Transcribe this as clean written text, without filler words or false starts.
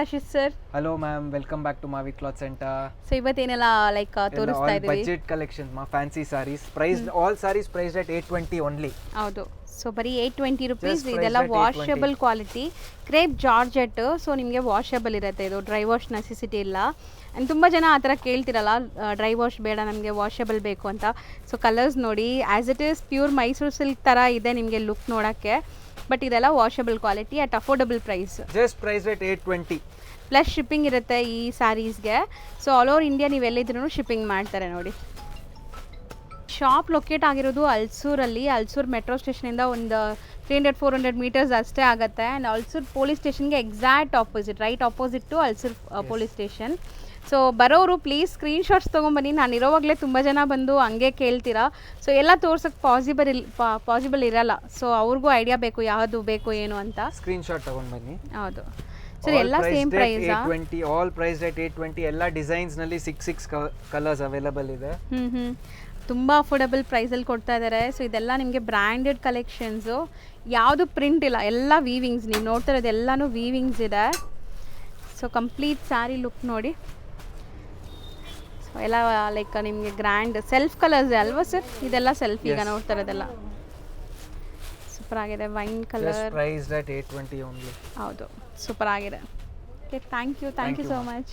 Ashish sir. Hello ma'am, welcome back to Mavi cloth centre. So ಇವತ್ತೇನೆಲ್ಲ like ತೋರಿಸ್ತಾ ಇದ್ದೀವಿ budget collection ಮಾ fancy sarees price all sarees price at 820 only. ಹೌದು, so ಬರೀ 820 rupees. ಇದೆಲ್ಲ washable quality crepe georgette. So ನಿಮಗೆ washable ಇರುತ್ತೆ, ಇದು ಡ್ರೈ ವಾಶ್ ನೆಸೆಸಿಟಿ ಇಲ್ಲ. ಆ್ಯಂಡ್ ತುಂಬ ಜನ ಆ ಥರ ಕೇಳ್ತಿರಲ್ಲ, ಡ್ರೈ ವಾಶ್ ಬೇಡ ನಮಗೆ ವಾಷಬಲ್ ಬೇಕು ಅಂತ. ಸೊ ಕಲರ್ಸ್ ನೋಡಿ, as it is pure Mysore silk ಥರ ಇದೆ ನಿಮಗೆ ಲುಕ್ ನೋಡೋಕ್ಕೆ. ಬಟ್ ಇದೆಲ್ಲ washable quality at affordable price. Just price at 820 plus shipping ಇರುತ್ತೆ ಈ ಸ್ಯಾರೀಸ್ಗೆ. ಸೊ ಆಲ್ ಓವರ್ ಇಂಡಿಯಾ ನೀವು ಎಲ್ಲಿದ್ರೂ ಶಿಪ್ಪಿಂಗ್ ಮಾಡ್ತಾರೆ ನೋಡಿ. ಶಾಪ್ ಲೊಕೇಟ್ ಆಗಿರೋದು ಅಲ್ಸೂರಲ್ಲಿ. ಅಲ್ಸೂರು ಮೆಟ್ರೋ ಸ್ಟೇಷನಿಂದ ಒಂದು 300-400 ಮೀಟರ್ಸ್ ಅಷ್ಟೇ ಆಗುತ್ತೆ. ಆ್ಯಂಡ್ ಅಲ್ಸೂರು ಪೊಲೀಸ್ ಸ್ಟೇಷನ್ಗೆ exact opposite, right opposite to Ulsoor police station. So ಬರೋರು ಪ್ಲೀಸ್ ಸ್ಕ್ರೀನ್ಶಾಟ್ಸ್ ತೊಗೊಂಬನ್ನಿ. ನಾನು ಇರೋವಾಗಲೇ ತುಂಬ ಜನ ಬಂದು ಹಂಗೆ ಕೇಳ್ತೀರಾ. ಸೊ ಎಲ್ಲ ತೋರ್ಸೋಕ್ಕೆ ಪಾಸಿಬಲ್ ಇರಲ್ಲ. ಸೊ ಅವ್ರಿಗೂ ಐಡಿಯಾ ಬೇಕು ಯಾವುದು ಬೇಕು ಏನು ಅಂತ. ಸ್ಕ್ರೀನ್ಶಾಟ್ ತೊಗೊಂಡ್ಬನ್ನಿ. ಹೌದು ಸರ್, ಎಲ್ಲ same price. 820 all price at 820. ಎಲ್ಲ ಡಿಸೈನ್ಸ್ ನಲ್ಲಿ 6 ಕಲರ್ಸ್ ಅವೈಲೇಬಲ್ ಇದೆ. ತುಂಬ ಅಫೋರ್ಡಬಲ್ ಪ್ರೈಸಲ್ಲಿ ಕೊಡ್ತಾ ಇದ್ದಾರೆ. ಸೊ ಇದೆಲ್ಲ ನಿಮಗೆ ಬ್ರ್ಯಾಂಡೆಡ್ ಕಲೆಕ್ಷನ್ಸು, ಯಾವುದು ಪ್ರಿಂಟ್ ಇಲ್ಲ, ಎಲ್ಲ ವೀವಿಂಗ್ಸ್. ನೀವು ನೋಡ್ತಾ ಇರೋದು ಎಲ್ಲನೂ ವೀವಿಂಗ್ಸ್ ಇದೆ. ಸೊ ಕಂಪ್ಲೀಟ್ ಸ್ಯಾರಿ ಲುಕ್ ನೋಡಿ. ಸೊ ಎಲ್ಲ ಲೈಕ್ ನಿಮಗೆ ಗ್ರ್ಯಾಂಡ್ ಸೆಲ್ಫ್ ಕಲರ್ಸ್ ಅಲ್ವಾ ಸರ್? ಇದೆಲ್ಲ ಸೆಲ್ಫ್ ಈಗ ನೋಡ್ತಾ ಇರೋದೆಲ್ಲ ಸೂಪರ್ ಆಗಿದೆ. Wine colour price at 820 only. ಹೌದು, ಸೂಪರ್ ಆಗಿದೆ. Okay, thank you so much.